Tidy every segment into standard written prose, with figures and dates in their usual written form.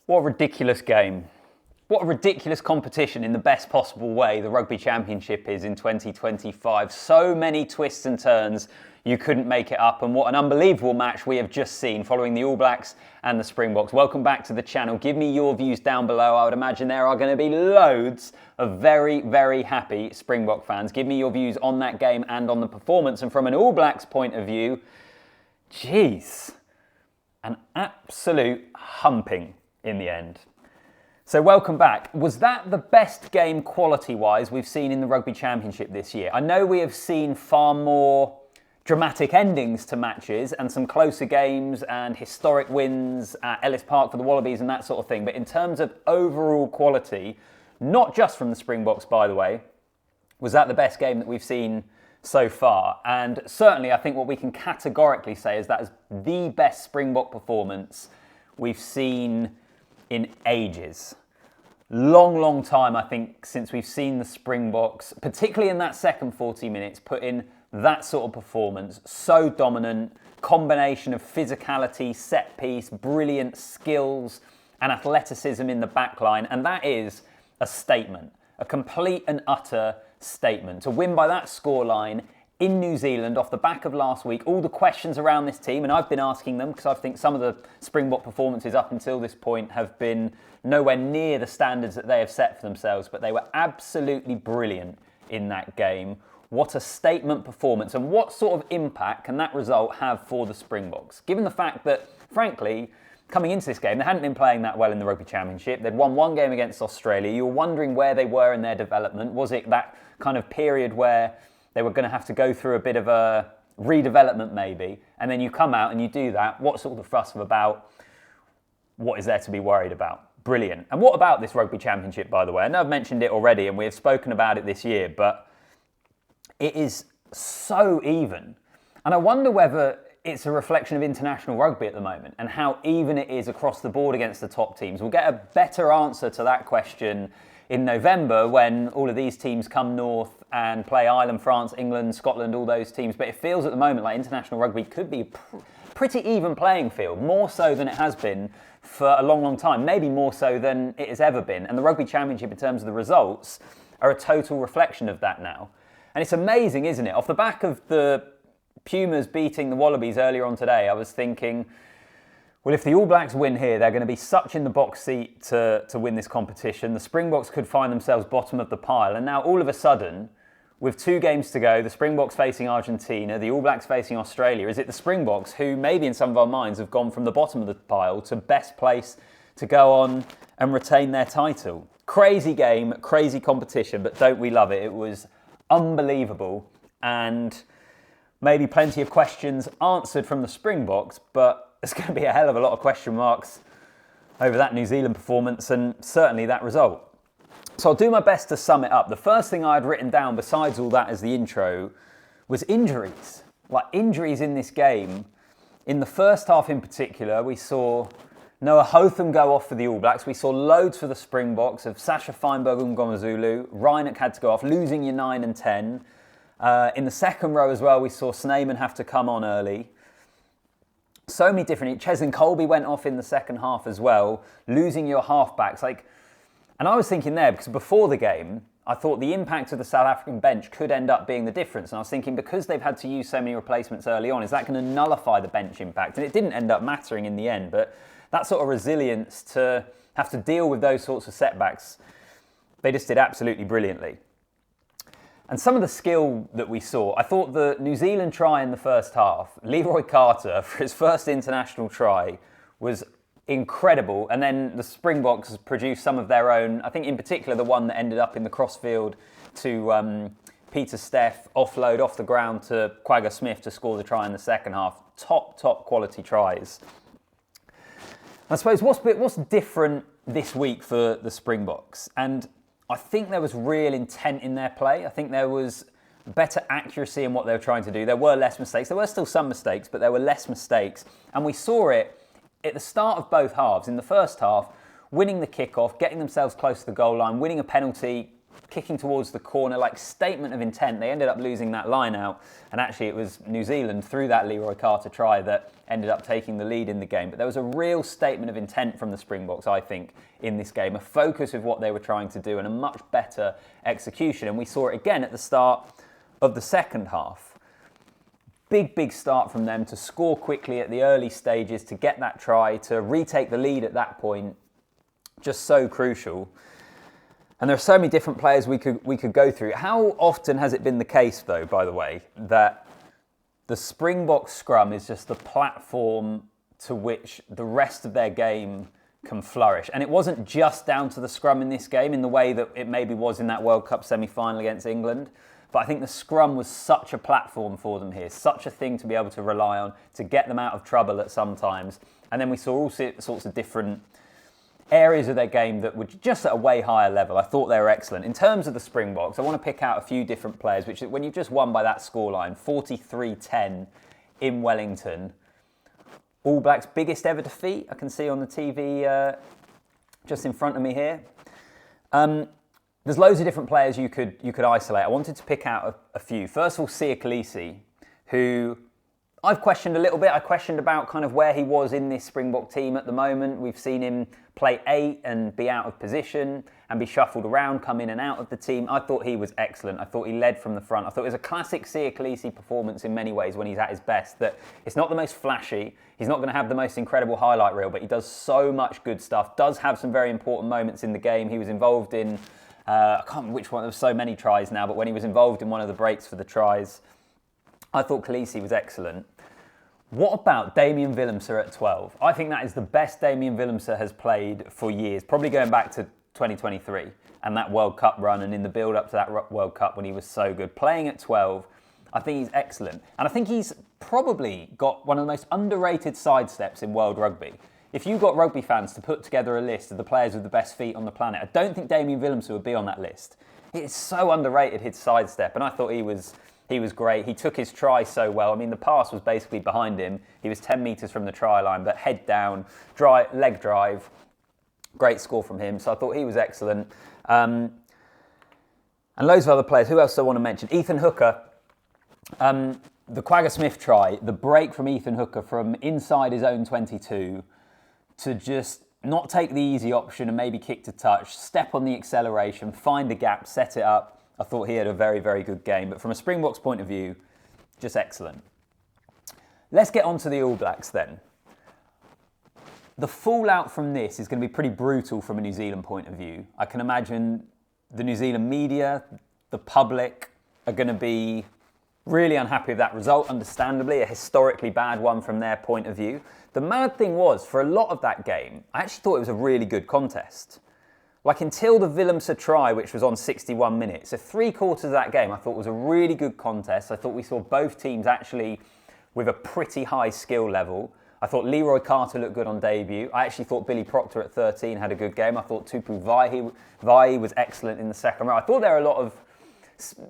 What a ridiculous game. What a ridiculous competition in the best possible way the Rugby Championship is in 2025. So many twists and turns, you couldn't make it up. And what an unbelievable match we have just seen following the All Blacks and the Springboks. Welcome back to the channel. Give me your views down below. I would imagine there are going to be loads of very, very happy Springbok fans. Give me your views on that game and on the performance. And from an All Blacks point of view, geez, an absolute humping in the end. So welcome back. Was that the best game quality-wise we've seen in the Rugby Championship this year? I know we have seen far more dramatic endings to matches and some closer games and historic wins at Ellis Park for the Wallabies and that sort of thing. But in terms of overall quality, not just from the Springboks, by the way, was that the best game that we've seen so far? And certainly I think what we can categorically say is that is the best Springbok performance we've seen in ages. Long time, I think, since we've seen the Springboks, particularly in that second 40 minutes, put in that sort of performance. So dominant, combination of physicality, set piece, brilliant skills and athleticism in the back line. And that is a statement, a complete and utter statement. To win by that scoreline in New Zealand off the back of last week, all the questions around this team, and I've been asking them because I think some of the Springbok performances up until this point have been nowhere near the standards that they have set for themselves, but they were absolutely brilliant in that game. What a statement performance, and what sort of impact can that result have for the Springboks? Given the fact that, frankly, coming into this game, they hadn't been playing that well in the Rugby Championship. They'd won one game against Australia. You were wondering where they were in their development. Was it that kind of period where they were going to have to go through a bit of a redevelopment maybe, and then you come out and you do that? What sort of fuss about? What is there to be worried about? Brilliant. And what about this Rugby Championship, by the way? I know I've mentioned it already and we have spoken about it this year, but it is so even. And I wonder whether it's a reflection of international rugby at the moment and how even it is across the board against the top teams. We'll get a better answer to that question in November when all of these teams come north and play Ireland, France, England, Scotland, all those teams. But it feels at the moment like international rugby could be a pretty even playing field, more so than it has been for a long time, maybe more so than it has ever been. And the Rugby Championship, in terms of the results, are a total reflection of that now. And it's amazing, isn't it? Off the back of the Pumas beating the Wallabies earlier on today, I was thinking, well, if the All Blacks win here, they're going to be such in the box seat to win this competition. The Springboks could find themselves bottom of the pile. And now all of a sudden, with 2 games to go, the Springboks facing Argentina, the All Blacks facing Australia, is it the Springboks who maybe in some of our minds have gone from the bottom of the pile to best place to go on and retain their title? Crazy game, crazy competition, but don't we love it? It was unbelievable, and maybe plenty of questions answered from the Springboks, but there's going to be a hell of a lot of question marks over that New Zealand performance and certainly that result. So I'll do my best to sum it up. The first thing I had written down besides all that as the intro was injuries. Like injuries in this game. In the first half in particular, we saw Noah Hotham go off for the All Blacks. We saw loads for the Springboks of Sasha Feinberg and Ngomazulu. Reinach had to go off, losing your 9 and 10. In the second row as well, we saw Snyman have to come on early. So many different... Cheslin Colby went off in the second half as well, losing your halfbacks. And I was thinking there, because before the game, I thought the impact of the South African bench could end up being the difference. And I was thinking, because they've had to use so many replacements early on, is that going to nullify the bench impact? And it didn't end up mattering in the end, but that sort of resilience to have to deal with those sorts of setbacks, they just did absolutely brilliantly. And some of the skill that we saw, I thought the New Zealand try in the first half, Leroy Carter, for his first international try, was incredible. And then the Springboks produced some of their own, I think in particular the one that ended up in the crossfield to Peter Steff, offload off the ground to Quagga Smith to score the try in the second half. Top quality tries. I suppose what's different this week for the Springboks? And I think there was real intent in their play. I think there was better accuracy in what they were trying to do. There were less mistakes. There were still some mistakes, but there were less mistakes. And we saw it at the start of both halves. In the first half, winning the kickoff, getting themselves close to the goal line, winning a penalty, kicking towards the corner, like statement of intent. They ended up losing that line out. And actually it was New Zealand through that Leroy Carter try that ended up taking the lead in the game. But there was a real statement of intent from the Springboks, I think, in this game, a focus of what they were trying to do and a much better execution. And we saw it again at the start of the second half. Big start from them to score quickly at the early stages, to get that try, to retake the lead at that point. Just so crucial. And there are so many different players we could go through. How often has it been the case, though, by the way, that the Springboks scrum is just the platform to which the rest of their game can flourish? And it wasn't just down to the scrum in this game in the way that it maybe was in that World Cup semi-final against England. But I think the scrum was such a platform for them here, such a thing to be able to rely on, to get them out of trouble at some times. And then we saw all sorts of different areas of their game that were just at a way higher level. I thought they were excellent. In terms of the Springboks, I want to pick out a few different players, which when you've just won by that scoreline, 43-10 in Wellington, All Blacks' biggest ever defeat, I can see on the TV just in front of me here. There's loads of different players you could isolate. I wanted to pick out a few. First of all, Sia Khaleesi, who I've questioned a little bit. I questioned about kind of where he was in this Springbok team at the moment. We've seen him play 8 and be out of position and be shuffled around, come in and out of the team. I thought he was excellent. I thought he led from the front. I thought it was a classic Sia Khaleesi performance in many ways when he's at his best. That it's not the most flashy. He's not going to have the most incredible highlight reel, but he does so much good stuff. Does have some very important moments in the game. He was involved in, I can't remember which one, there were so many tries now, but when he was involved in one of the breaks for the tries, I thought Khaleesi was excellent. What about Damian Willemse at 12? I think that is the best Damian Willemse has played for years, probably going back to 2023 and that World Cup run and in the build-up to that World Cup when he was so good. Playing at 12, I think he's excellent. And I think he's probably got one of the most underrated sidesteps in world rugby. If you got rugby fans to put together a list of the players with the best feet on the planet, I don't think Damian Willemse would be on that list. It is so underrated, his sidestep, and I thought he was great. He took his try so well. I mean, the pass was basically behind him. He was 10 metres from the try line, but head down, leg drive. Great score from him. So I thought he was excellent. And loads of other players. Who else do I want to mention? Ethan Hooker. The Quagga Smith try, the break from Ethan Hooker from inside his own 22 to just not take the easy option and maybe kick to touch, step on the acceleration, find the gap, set it up. I thought he had a very, very good game. But from a Springboks point of view, just excellent. Let's get on to the All Blacks then. The fallout from this is going to be pretty brutal from a New Zealand point of view. I can imagine the New Zealand media, the public, are going to be really unhappy with that result, understandably, a historically bad one from their point of view. The mad thing was, for a lot of that game, I actually thought it was a really good contest. Like until the Willemse try, which was on 61 minutes. So 3/4 of that game I thought was a really good contest. I thought we saw both teams actually with a pretty high skill level. I thought Leroy Carter looked good on debut. I actually thought Billy Proctor at 13 had a good game. I thought Tupu Vai was excellent in the second row. I thought there were a lot of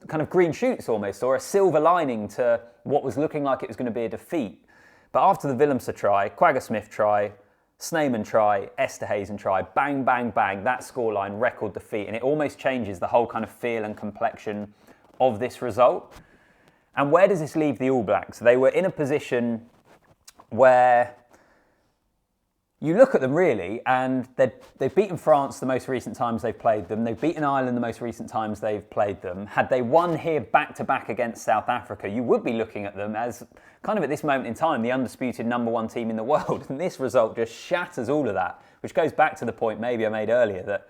kind of green shoots almost, or a silver lining to what was looking like it was going to be a defeat. But after the Willemse try, Quagga Smith try, Snyman try, Esterhuizen try, bang, bang, bang, that scoreline, record defeat. And it almost changes the whole kind of feel and complexion of this result. And where does this leave the All Blacks? They were in a position where you look at them really, and they've beaten France the most recent times they've played them. They've beaten Ireland the most recent times they've played them. Had they won here back-to-back against South Africa, you would be looking at them as kind of at this moment in time, the undisputed #1 team in the world. And this result just shatters all of that, which goes back to the point maybe I made earlier that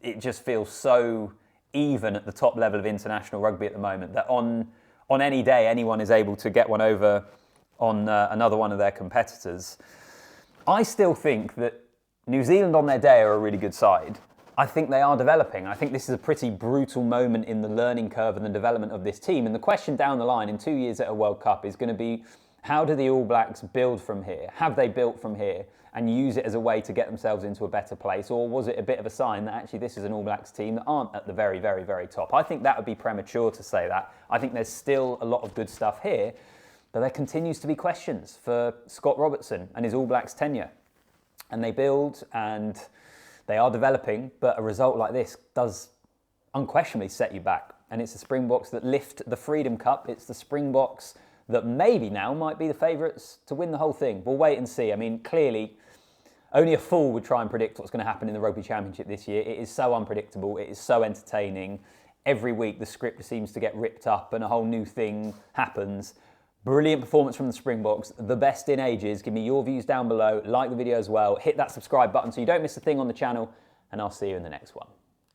it just feels so even at the top level of international rugby at the moment that on any day, anyone is able to get one over on another one of their competitors. I still think that New Zealand on their day are a really good side. I think they are developing. I think this is a pretty brutal moment in the learning curve and the development of this team. And the question down the line in 2 years at a World Cup is going to be, how do the All Blacks build from here? Have they built from here and use it as a way to get themselves into a better place? Or was it a bit of a sign that actually this is an All Blacks team that aren't at the very, very, very top? I think that would be premature to say that. I think there's still a lot of good stuff here. But there continues to be questions for Scott Robertson and his All Blacks tenure. And they build and they are developing, but a result like this does unquestionably set you back. And it's the Springboks that lift the Freedom Cup. It's the Springboks that maybe now might be the favourites to win the whole thing. We'll wait and see. I mean, clearly, only a fool would try and predict what's going to happen in the Rugby Championship this year. It is so unpredictable. It is so entertaining. Every week the script seems to get ripped up and a whole new thing happens. Brilliant performance from the Springboks, the best in ages. Give me your views down below. Like the video as well. Hit that subscribe button so you don't miss a thing on the channel. And I'll see you in the next one.